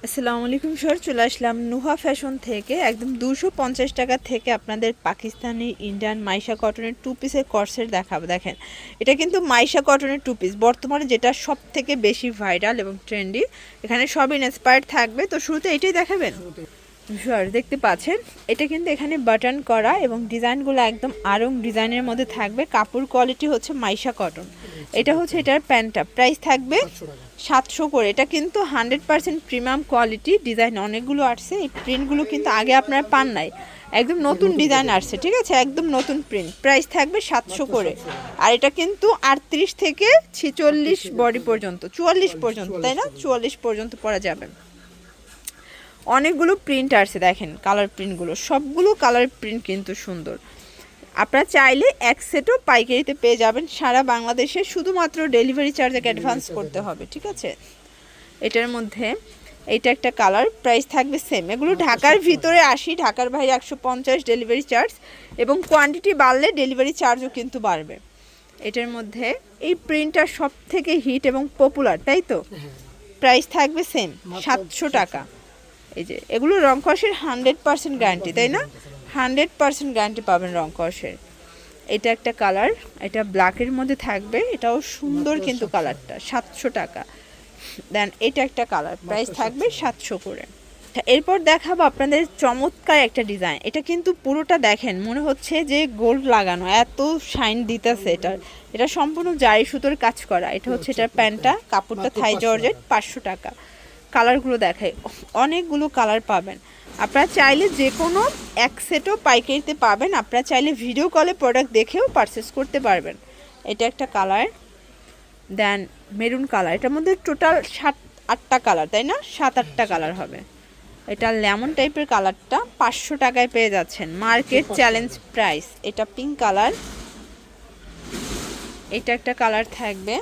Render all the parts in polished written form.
আসসালামু আলাইকুম স্যার, চলে আসলাম নুহা ফ্যাশন থেকে। একদম 250 টাকা থেকে আপনাদের পাকিস্তানি ইন্ডিয়ান মাইশা কটনের টু পিসের কর্সেট দেখাবো। দেখেন, এটা কিন্তু মাইশা কটনের টু পিস, বর্তমানে যেটা সব থেকে বেশি ভাইরাল এবং ট্রেন্ডি। এখানে সব ইন্সপায়ার্ড থাকবে, তো শুরুতে এটাই দেখাবেন। স্যার দেখতে পাচ্ছেন, এটা কিন্তু এখানে বাটন করা এবং ডিজাইনগুলো একদম আরং ডিজাইনের মধ্যে থাকবে। কাপড় কোয়ালিটি হচ্ছে মাইশা কটন। এটা হচ্ছে এটার প্যান্টটা, প্রাইস থাকবে 700 করে। এটা কিন্তু 100% প্রিমিয়াম কোয়ালিটি। ডিজাইন অনেকগুলো আসছে, এই প্রিন্টগুলো কিন্তু আগে আপনারা পান নাই, একদম নতুন ডিজাইন আসছে, ঠিক আছে, একদম নতুন প্রিন্ট। প্রাইস থাকবে 700 করে। আর এটা কিন্তু 38 থেকে 46 বডি পর্যন্ত, 44 পর্যন্ত, তাই না, 44 পর্যন্ত পরা যাবে। অনেকগুলো প্রিন্ট আসছে, দেখেন কালার প্রিন্টগুলো, সবগুলো কালার প্রিন্ট কিন্তু সুন্দর। আপনারা চাইলে এক সেটও পাইকারিতে পেয়ে যাবেন সারা বাংলাদেশে, শুধুমাত্র ডেলিভারি চার্জ অ্যাডভান্স করতে হবে, ঠিক আছে। এটার মধ্যে এইটা একটা কালার, প্রাইস থাকবে সেম। এগুলো ঢাকার ভিতরে 80, ঢাকার বাইরে 150 ডেলিভারি চার্জ, এবং কোয়ান্টিটি বাড়লে ডেলিভারি চার্জও কিন্তু বাড়বে। এটার মধ্যে এই প্রিন্টটা সব থেকে হিট এবং পপুলার, তাই তো। প্রাইস থাকবে সেম 700 টাকা। এই যে এগুলো রং কষের 100% গ্যারান্টি, তাই না, 100% গ্যারান্টি পাবেন রং কষের। এটা একটা কালার, এটা ব্ল্যাকের মধ্যে থাকবে, এটাও সুন্দর কিন্তু কালারটা, 700 টাকা। দেন এটা একটা কালার, প্রাইস থাকবে 700 করে। এরপর দেখাবো আপনাদের চমৎকার একটা ডিজাইন। এটা কিন্তু পুরোটা দেখেন মনে হচ্ছে যে গোল্ড লাগানো, এত শাইন দিতেছে এটার। এটা সম্পূর্ণ জারি সুতোর কাজ করা। এটা হচ্ছে এটার প্যান্টটা, কাপড়টা থাই জর্জেট, 500 টাকা। কালারগুলো দেখায়, অনেকগুলো কালার পাবেন। আপনারা চাইলে যে কোনো এক সেটও পাইকারিতে পাবেন। আপনারা চাইলে ভিডিও কলে প্রোডাক্ট দেখেও পারচেস করতে পারবেন। এটা একটা কালার। দেন মেরুন কালার, এটার মধ্যে টোটাল 7-8টা কালার, তাই না, 7-8টা কালার হবে। এটা লেমন টাইপের কালারটা 500 টাকায় পেয়ে যাচ্ছেন, মার্কেট চ্যালেঞ্জ প্রাইস। এটা পিঙ্ক কালার, এটা একটা কালার থাকবে।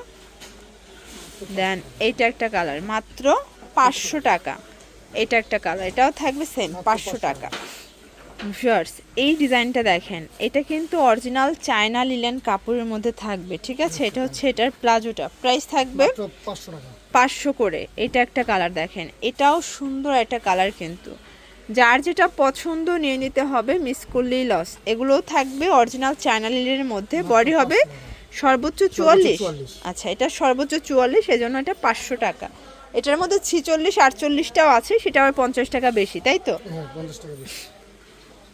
দেন এইটা একটা কালার, মাত্র 500 টাকা। এটা একটা কালার, এটাও থাকবে সেম 500 টাকা। ভিউয়ার্স এই ডিজাইনটা দেখেন, এটা কিন্তু অরিজিনাল চায়না লিলেন কাপড়ের মধ্যে থাকবে, ঠিক আছে। এটা হচ্ছে এটার প্লাজোটা, প্রাইস থাকবে 500 করে। এটা একটা কালার দেখেন, এটাও সুন্দর একটা কালার কিন্তু। যার যেটা পছন্দ নিয়ে নিতে হবে, মিস করলেই লস। এগুলোও থাকবে অরিজিনাল চায়না লিলেনের মধ্যে, বডি হবে সর্বোচ্চ 44। আচ্ছা, এটা সর্বোচ্চ 44, সেজন্য এটা 500 টাকা। এটার মধ্যে 46-48টাও আছে, সেটা আবার 50 টাকা বেশি, তাই তো।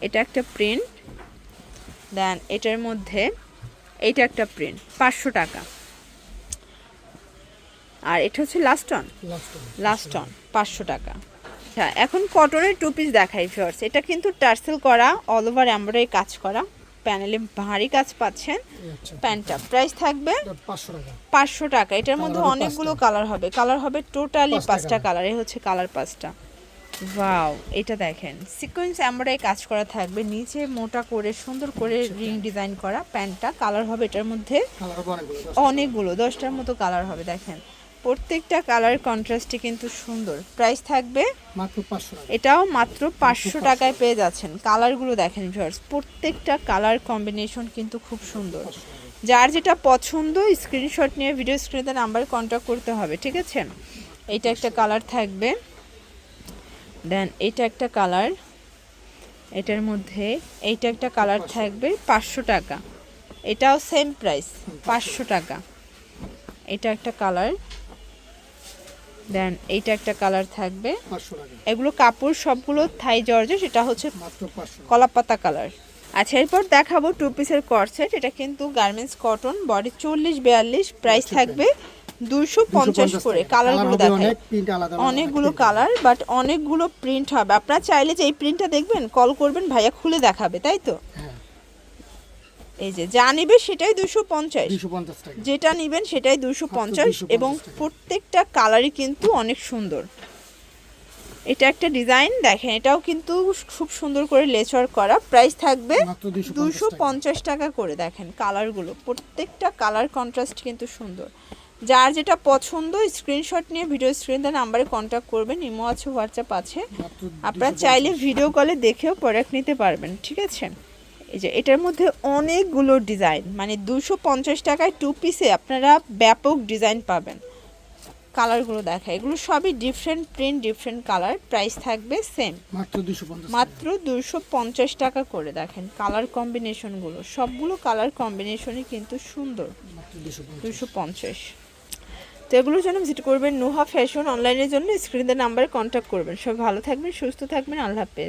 এটা একটা প্রিন্ট। দেন এটার মধ্যে এইটা একটা প্রিন্ট, 500 টাকা। আর এটা হচ্ছে লাস্ট অন 500 টাকা। আচ্ছা, এখন কটনের টু পিস দেখাই ভিউয়ার্স। এটা কিন্তু টার্সেল করা, অল ওভার এমব্রয়ডারি কাজ করা, প্যানেলে ভারী কাজ পাচ্ছেন। প্যান্টটা প্রাইস থাকবে 500 টাকা। এটার মধ্যে অনেকগুলো কালার হবে, টোটালি 5টা কালার। এই হচ্ছে কালার 5টা। ওয়াও, এটা দেখেন সিকোয়েন্স এমব্রয়ডারি কাজ করা থাকবে, নিচে মোটা করে সুন্দর করে রিং ডিজাইন করা। প্যান্টটা কালার হবে এটার মধ্যে অনেকগুলো, 10টার মতো কালার হবে। দেখেন প্রত্যেকটা কালার কন্ট্রাস্টে কিন্তু সুন্দর। প্রাইস থাকবে এটাও মাত্র 500 টাকায় পেয়ে যাচ্ছেন। কালারগুলো দেখেন ভিউয়ার্স, প্রত্যেকটা কালার কম্বিনেশন কিন্তু খুব সুন্দর। যার যেটা পছন্দ স্ক্রিনশট নিয়ে ভিডিও স্ক্রিনে নাম্বারে কন্ট্যাক্ট করতে হবে, ঠিক আছে। এইটা একটা কালার থাকবে। দেন এটা একটা কালার, এটার মধ্যে এইটা একটা কালার থাকবে, 500 টাকা। এটাও সেম প্রাইস, 500 টাকা। এটা একটা কালার। দেন এইটা একটা কালার থাকবে, এগুলো কাপড় সবগুলো থাই জর্জে, সেটা হচ্ছে কলাপাতা কালার। আচ্ছা, এরপর দেখাবো টু পিসের কর্সেট। এটা কিন্তু গার্মেন্টস কটন, বডি 40-42, প্রাইস থাকবে 250 করে। কালারগুলো দেখেন, অনেকগুলো কালার, বাট অনেকগুলো প্রিন্ট হবে। আপনারা চাইলে যে এই প্রিন্টটা দেখবেন, কল করবেন, ভাইয়া খুলে দেখাবে, তাই তো। এই যে যা নিবে সেটাই 250, যেটা নিবেন সেটাই 250, এবং প্রত্যেকটা কালারই কিন্তু অনেক সুন্দর। এটা একটা ডিজাইন দেখেন, এটাও কিন্তু খুব সুন্দর করে লেচার করা। প্রাইস থাকবে 250 টাকা করে। দেখেন কালারগুলো, প্রত্যেকটা কালার কন্ট্রাস্ট কিন্তু সুন্দর। যার যেটা পছন্দ স্ক্রিনশট নিয়ে ভিডিও স্ক্রিনে নাম্বারে কন্ট্যাক্ট করবেন। ইমো আছে, হোয়াটসঅ্যাপ আছে, আপনারা চাইলে ভিডিও কলে দেখেও প্রোডাক্ট নিতে পারবেন, ঠিক আছে। এই যে এটার মধ্যে অনেকগুলো ডিজাইন, মানে 250 টাকায় টু পিসে আপনারা ব্যাপক ডিজাইন পাবেন। কালারগুলো দেখাই, এগুলো সবই different print, different colour. Price থাকবে সেম, মাত্র 250 টাকা করে। দেখেন কালার কম্বিনেশনগুলো, সবগুলো কালার কম্বিনেশনই কিন্তু সুন্দর। 250। তো এগুলোর জন্য ভিজিট করবেন নুহা ফ্যাশন। অনলাইনের জন্য স্ক্রিনের নাম্বারে কন্ট্যাক্ট করবেন। সব ভালো থাকবেন, সুস্থ থাকবেন, আল্লাহ হাফেজ।